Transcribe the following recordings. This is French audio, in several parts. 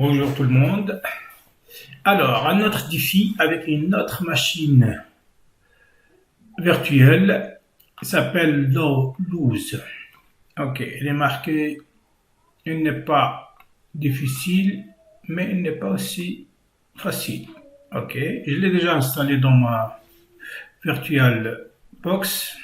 Bonjour tout le monde. Alors, un autre défi avec une autre machine virtuelle s'appelle Lose. Ok, il est marqué, il n'est pas difficile, mais il n'est pas aussi facile. Ok, je l'ai déjà installé dans ma Virtual Box.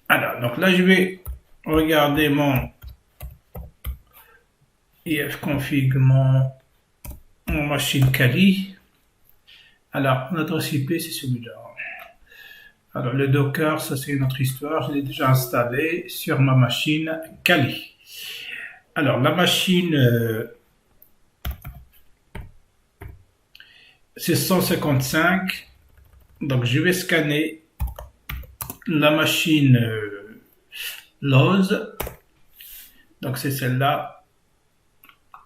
Alors, donc là, je vais regarder mon ifconfig, mon machine Kali. Alors, notre IP, c'est celui-là. Alors, le Docker, ça c'est une autre histoire. Je l'ai déjà installé sur ma machine Kali. Alors, la machine, c'est 155. Donc, je vais scanner la machine Lowe's. Donc, c'est celle-là.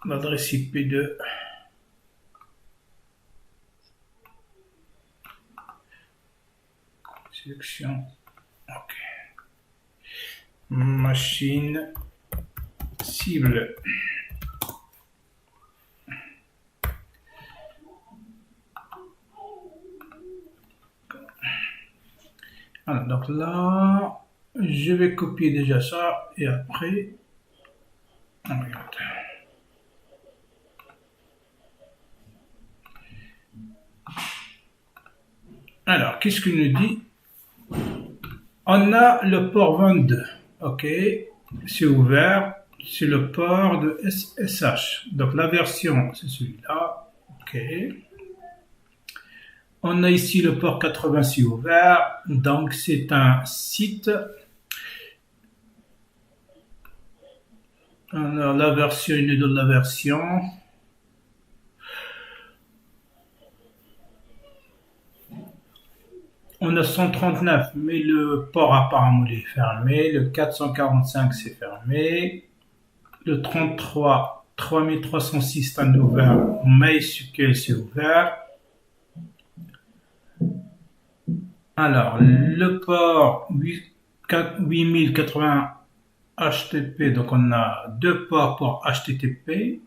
L'adresse IP de sélection. Ok. Machine cible. Alors, donc là, je vais copier déjà ça et après, on regarde. Alors, qu'est-ce qu'il nous dit? On a le port 22, ok, c'est ouvert, c'est le port de SSH. Donc la version, c'est celui-là, ok. On a ici le port 86 ouvert, donc c'est un site. Alors la version, il nous donne la version. On a 139, mais le port apparemment est fermé. Le 445, c'est fermé. Le 33, 3306, c'est un ouvert. MySQL, c'est ouvert. Alors, le port 8080 HTTP, donc on a deux ports pour HTTP.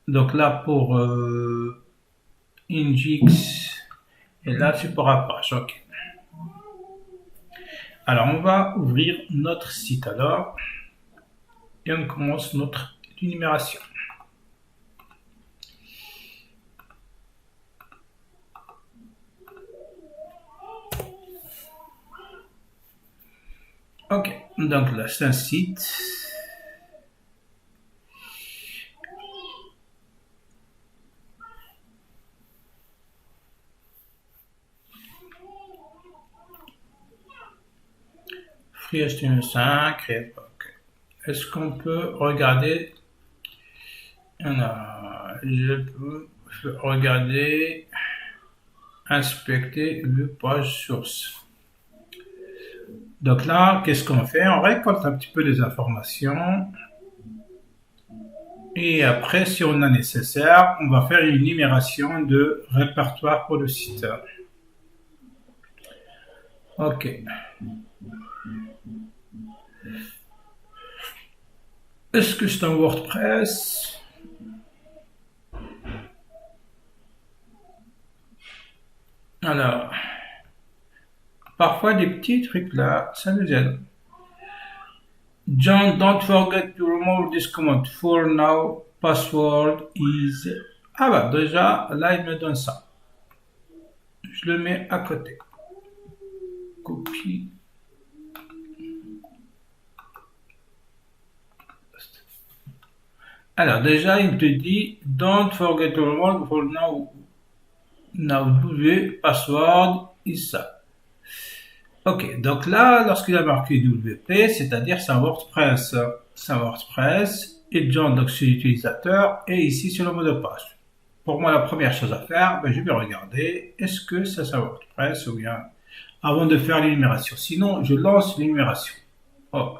Donc là, pour Nginx, et là, c'est pour Apache. Ok. Alors, on va ouvrir notre site alors, et on commence notre énumération. Ok, donc là, c'est un site. FreeHTML5, ok. Est-ce qu'on peut regarder? Alors, je peux regarder, inspecter le page source. Donc là, qu'est-ce qu'on fait? On récolte un petit peu les informations. Et après, si on a nécessaire, on va faire une énumération de répertoire pour le site. Ok. Est-ce que c'est un WordPress? Alors, parfois des petits trucs là, ça nous aide. John, don't forget to remove this command. For now, password is... Ah bah déjà, là il me donne ça. Je le mets à côté. Copie. Alors déjà, il te dit don't forget to remove for now. Now password is ça. Ok, donc là, lorsqu'il a marqué WP, c'est-à-dire c'est un WordPress. C'est un WordPress. Et John, donc c'est l'utilisateur. Et ici, c'est le mot de passe. Pour moi, la première chose à faire, ben, je vais regarder est-ce que ça c'est un WordPress ou bien avant de faire l'énumération. Sinon, je lance l'énumération. Oh.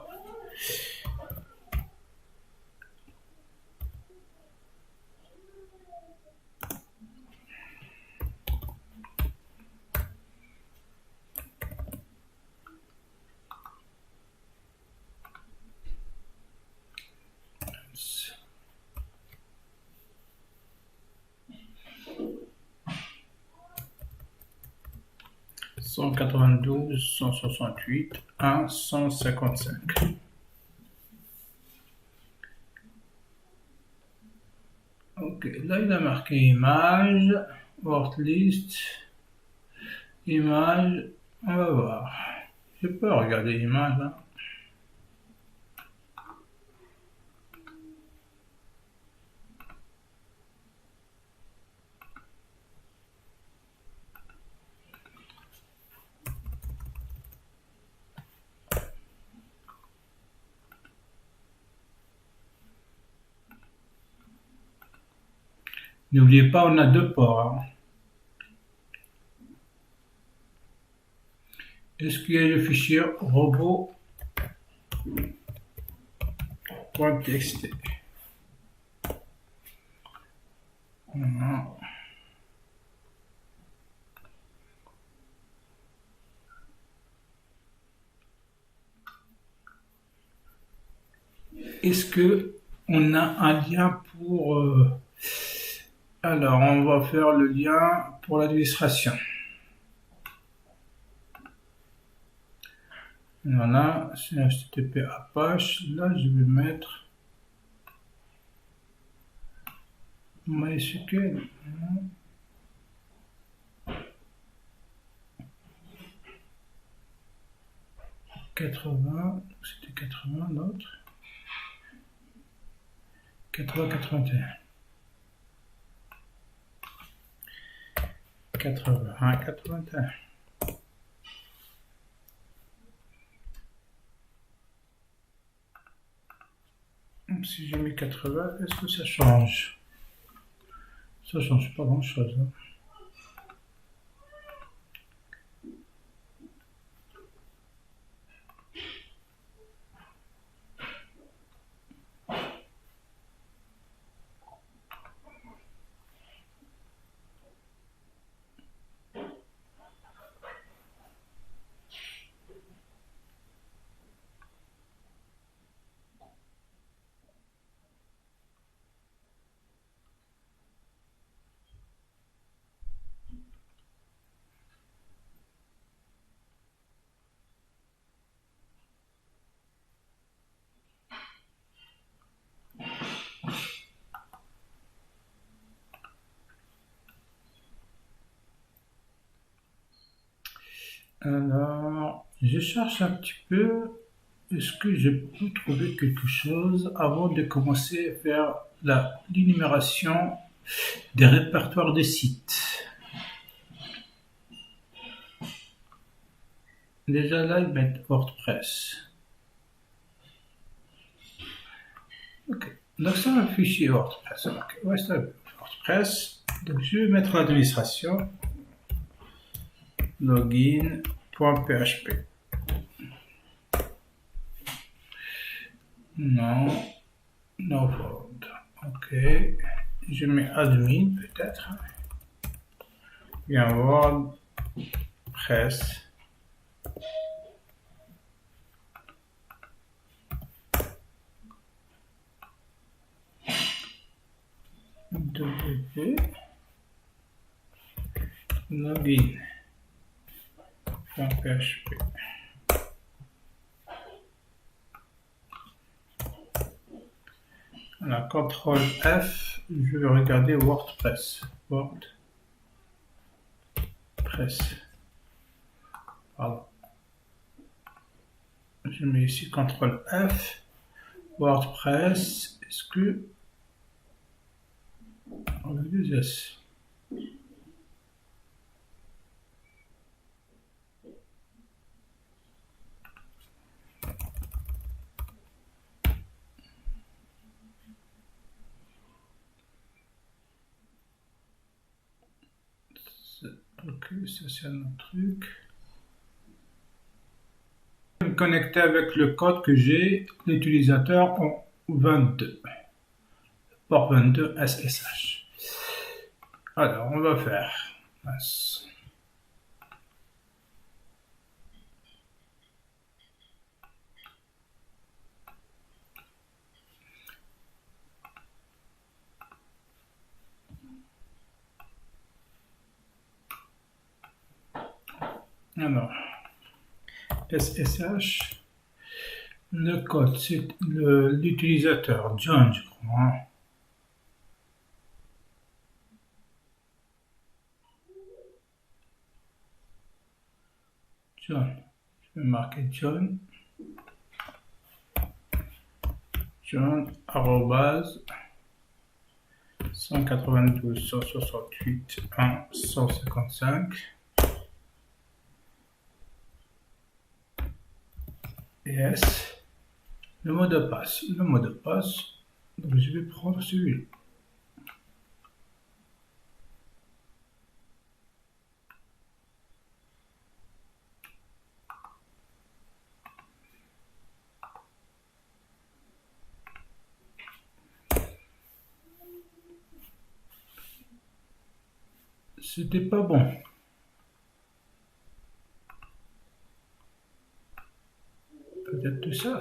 192, 168, 1, 155. Ok, là il a marqué image, word list, image, on va voir. Je peux regarder l'image là. N'oubliez pas, on a deux ports. Hein. Est-ce qu'il y a le fichier robot.txt? Non. Est-ce que on a un lien pour... Alors, on va faire le lien pour l'administration. Voilà, c'est HTTP Apache. Là, je vais mettre MySQL. 80, c'était 80 l'autre. 80, 81. 81, 81. Si je mets 80, est-ce que ça change? Ça change pas grand-chose. Hein. Alors, je cherche un petit peu. Est-ce que je peux trouver quelque chose avant de commencer à faire l'énumération des répertoires de sites? Déjà là, ils mettent WordPress. Ok. Donc c'est un fichier WordPress. Ok. Ouais, c'est un WordPress. Donc je vais mettre l'administration. Login.php. Non. No fold. Ok. Je mets admin peut-être. Bien WordPress. Login.php. La CTRL F, je vais regarder WordPress. WordPress. Pardon. Je mets ici CTRL F. WordPress. Est-ce que on a des S? Ok, ça c'est un autre truc. Je vais me connecter avec le code que j'ai, l'utilisateur en 22. Port 22 SSH. Alors, on va faire. Alors, SSH, le code, c'est l'utilisateur John, je crois. John, je vais marquer John, arrobase 192.168.1.155. Yes. Le mot de passe. Donc je vais prendre celui-là. C'était pas bon. Peut-être tout ça.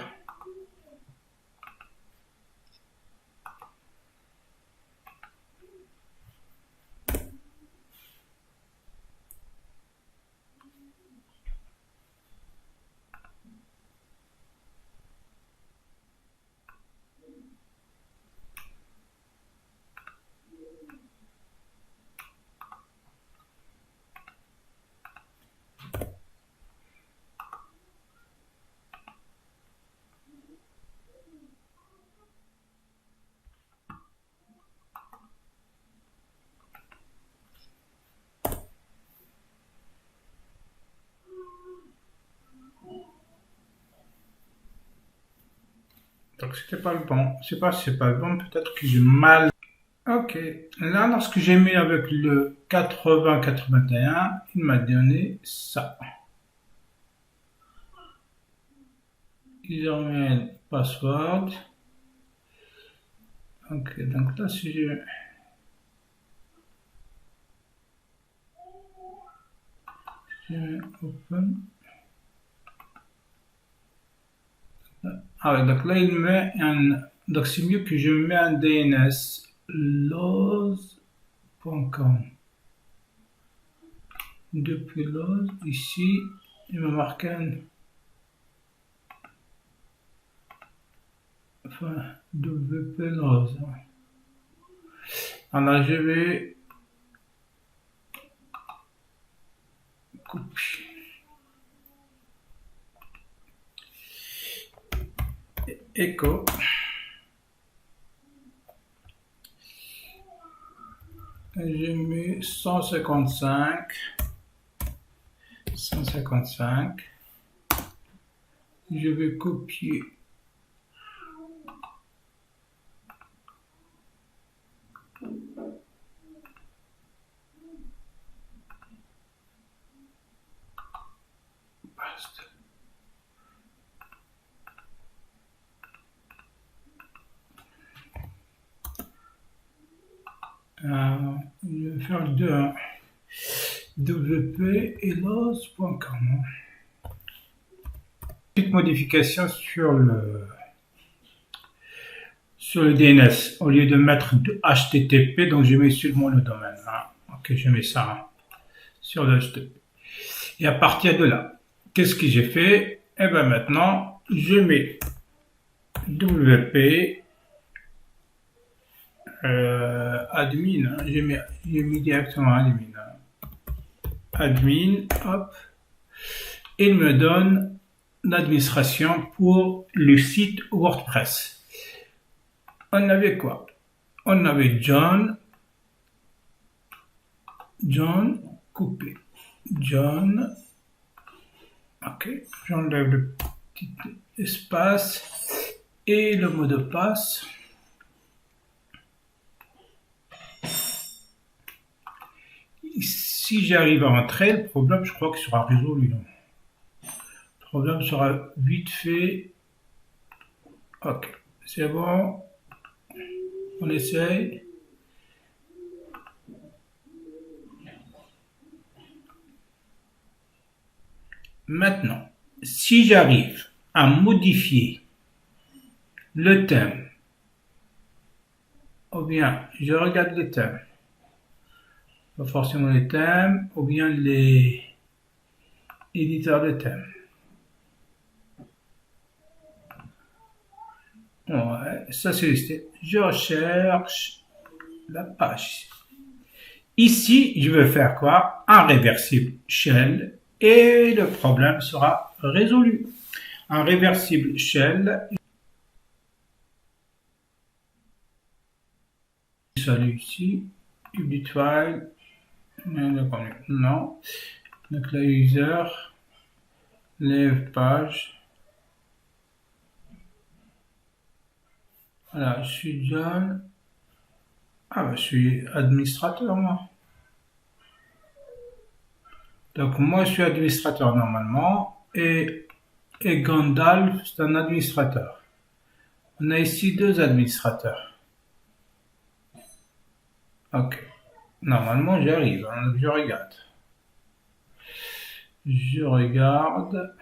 Donc c'était pas le bon. Je sais pas si c'est pas le bon, peut-être que j'ai mal. Ok, là lorsque j'ai mis avec le 80-81, il m'a donné ça. Username, password. Ok, donc là si je open. Ah ouais, donc là il met un. Donc c'est mieux que je mets un DNS loz.com. Depuis loz, ici, il m'a marqué un. Enfin, WP loz. Alors je vais copier. Echo. J'ai mis 155. Je vais copier. Basta. Je vais faire de WP et loz.com. Petite modification sur le DNS. Au lieu de mettre HTTP, donc je mets seulement le domaine. Ok, je mets ça sur le HTTP. Et à partir de là, qu'est-ce que j'ai fait? Et bien maintenant, je mets WP admin. J'ai mis directement admin. Admin, hop. Il me donne l'administration pour le site WordPress. On avait quoi? On avait John, coupé. John, ok, j'enlève le petit espace et le mot de passe. Si j'arrive à entrer, le problème, je crois que sera résolu. Le problème sera vite fait. Ok, c'est bon. On essaye. Maintenant, si j'arrive à modifier le thème, ou bien je regarde les thèmes, pas forcément les thèmes, ou bien les éditeur de thème. Ouais, ça c'est listé. Je recherche la page. Ici, je veux faire quoi? Un réversible shell et le problème sera résolu. Un réversible shell. Salut ici. Edit file. Non. Donc la user. Lève page. Voilà, je suis John. Ah bah je suis administrateur moi. Donc moi je suis administrateur normalement et Gandalf c'est un administrateur. On a ici deux administrateurs. Ok. Normalement j'arrive, hein, je regarde. Je regarde.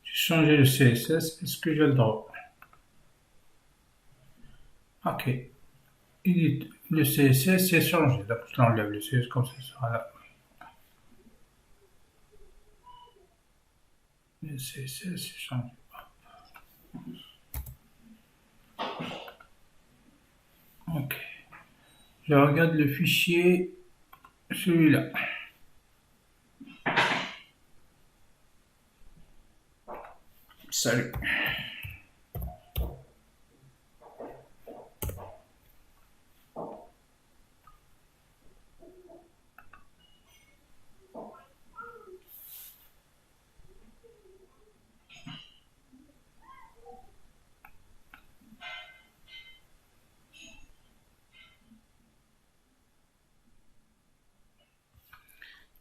J'ai changé le CSS. Est-ce que j'ai le droit? Ok. Le CSS c'est changé. Donc je l'enlève le CSS comme ça sera là. Le CSS c'est changé. Ok. Je regarde le fichier, celui-là. Salut.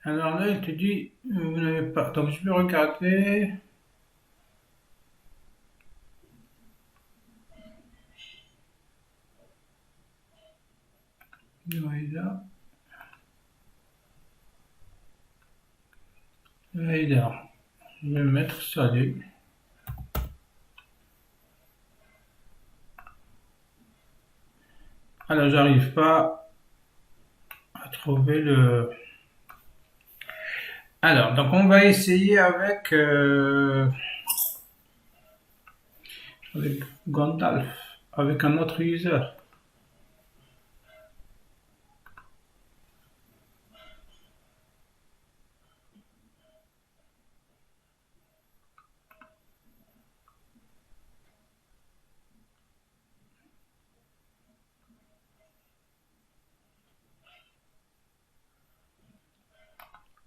Alors là, il te dit, vous n'avez pas. Donc je vais regarder. Là. Là. Je vais mettre salut. Alors j'arrive pas à trouver le. Alors, donc on va essayer avec Gandalf, avec un autre user.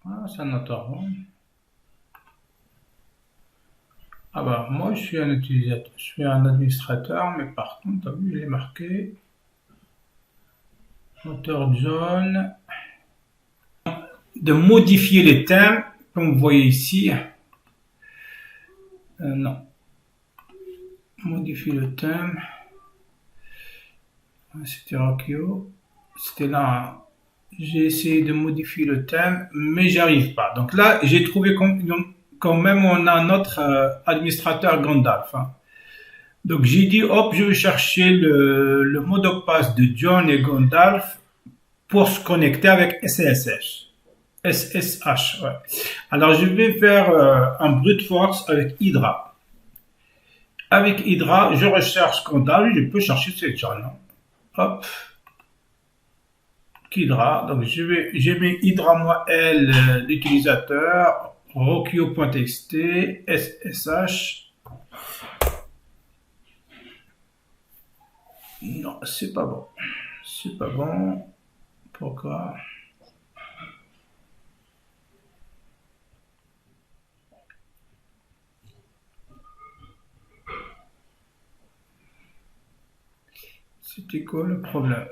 Ah, c'est un auteur. Ah bah moi je suis un utilisateur, je suis un administrateur, mais par contre, t'as vu, il est marqué auteur John. De modifier les thèmes, comme vous voyez ici. Non. Modifier le thème. C'était Rockio. C'était là. J'ai essayé de modifier le thème, mais j'arrive pas. Donc là, j'ai trouvé quand même on a notre administrateur Gandalf. Hein. Donc j'ai dit, hop, je vais chercher le mot de passe de John et Gandalf pour se connecter avec SSH. SSH, ouais. Alors je vais faire un brute force avec Hydra. Avec Hydra, je recherche Gandalf, je peux chercher ce John. Hop. Hydra, donc j'ai mis Hydra moi L l'utilisateur, rockio.txt, SSH. Non, c'est pas bon. C'est pas bon. Pourquoi? C'était quoi le problème?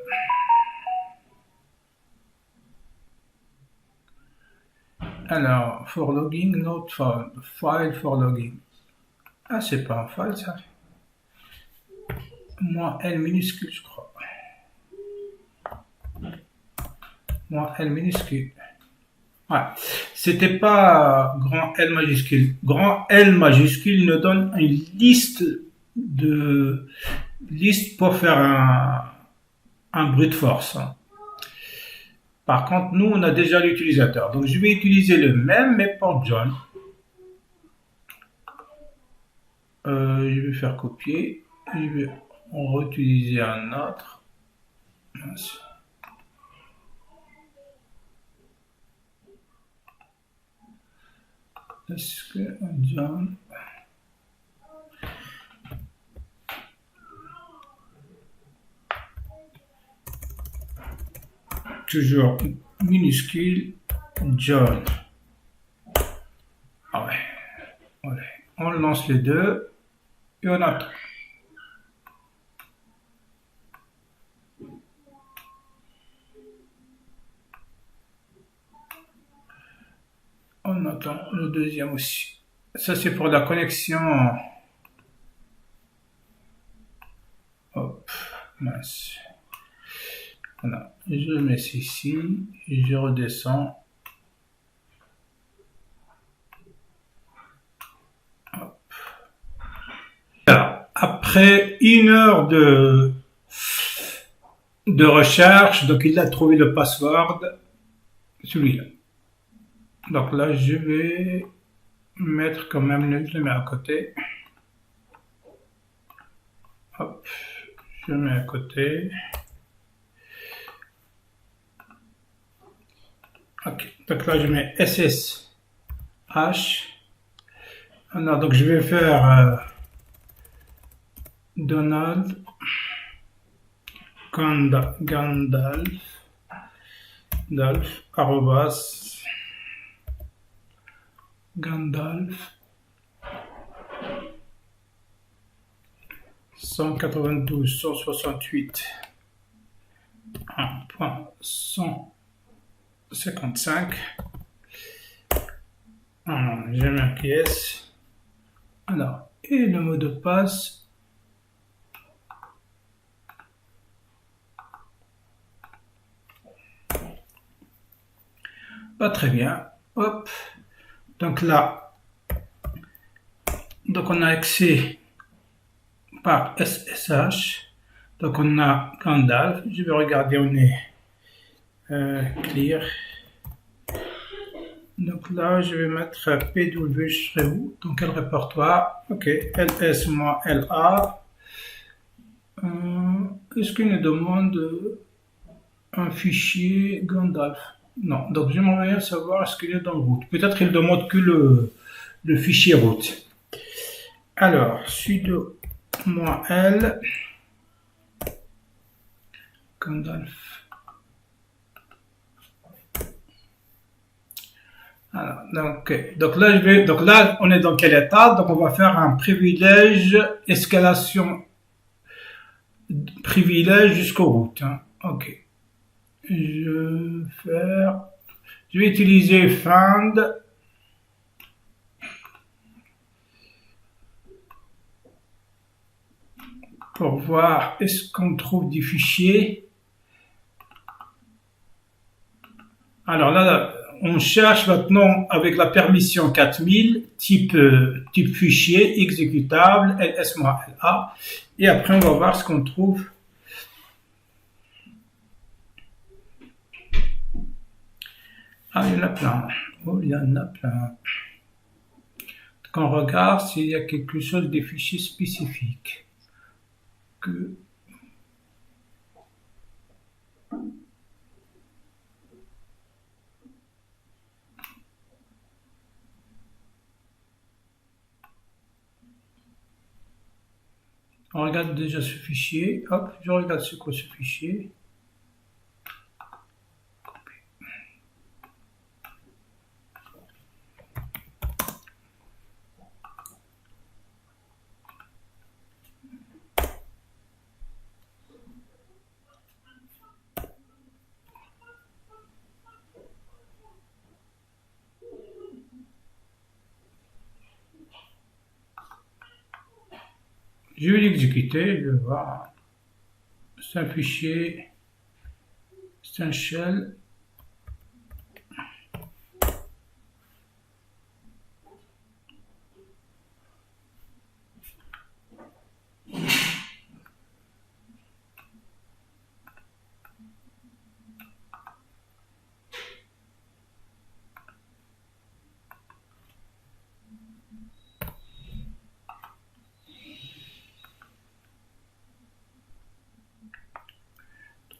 Alors, for logging, not found. File for logging. Ah, c'est pas un file ça. Moi, L minuscule, je crois. moins L minuscule. Ouais. C'était pas grand L majuscule. Grand L majuscule nous donne une liste pour faire un brute force. Par contre, nous, on a déjà l'utilisateur. Donc, je vais utiliser le même, mais pour John. Je vais faire copier. Je vais en réutiliser un autre. Mince. Est-ce que John... Toujours minuscule, John. Ah ouais. Ouais. On lance les deux et on attend. On attend le deuxième aussi. Ça, c'est pour la connexion. Hop, mince. Voilà. Je mets ici et je redescends. Hop. Alors, après 1 heure de recherche, donc il a trouvé le password, celui-là. Donc là, je vais mettre quand même, je le mets à côté. Hop, je mets à côté. Ok, donc là, je mets SSH. Alors, donc je vais faire Donald Gandalf arrobas Gandalf 192.168.155. J'ai marqué S. Alors, et le mot de passe. Pas très bien. Hop. Donc là, donc on a accès par SSH. Donc on a Gandalf. Je vais regarder, on est clear. Donc là, je vais mettre PW, je serai où? Dans quel répertoire? Ok, LS moins LA. Est-ce qu'il nous demande un fichier Gandalf? Non, donc j'aimerais bien savoir est-ce qu'il est dans le root. Peut-être qu'il demande que le fichier root. Alors, sudo -l Gandalf. Alors, donc là, on est dans quel état? Donc on va faire un privilège, escalation, privilège jusqu'au root. Hein. Ok. Je vais utiliser find pour voir est-ce qu'on trouve des fichiers. Alors là, on cherche maintenant avec la permission 4000, type fichier, exécutable, ls-la, et après on va voir ce qu'on trouve. Ah, il y en a plein. Oh, il y en a plein. Donc on regarde s'il y a quelque chose des fichiers spécifiques. On regarde déjà ce fichier. Hop, je regarde c'est quoi ce fichier. Je vais l'exécuter, je vais voir. C'est un fichier, c'est un shell.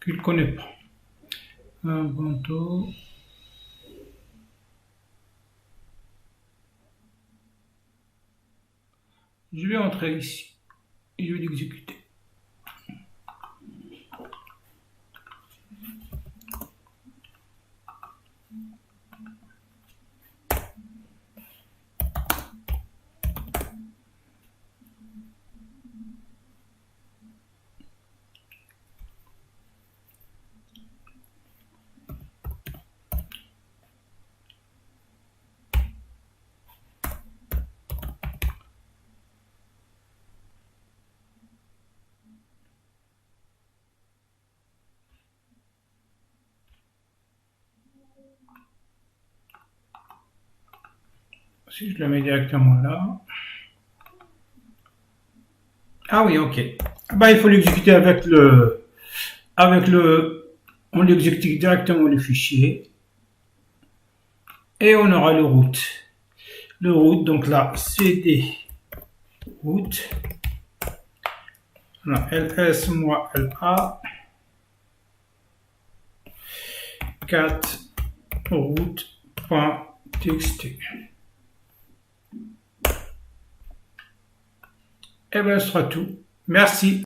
qu'il ne connaît pas. Un bandeau. Je vais entrer ici et je vais l'exécuter. Si je le mets directement là. Ah oui, ok. Bah, il faut l'exécuter on l'exécute directement le fichier. Et on aura le route. Le route, donc là, cd route. ls moi la 4 route.txt. Et bien, ce sera tout. Merci.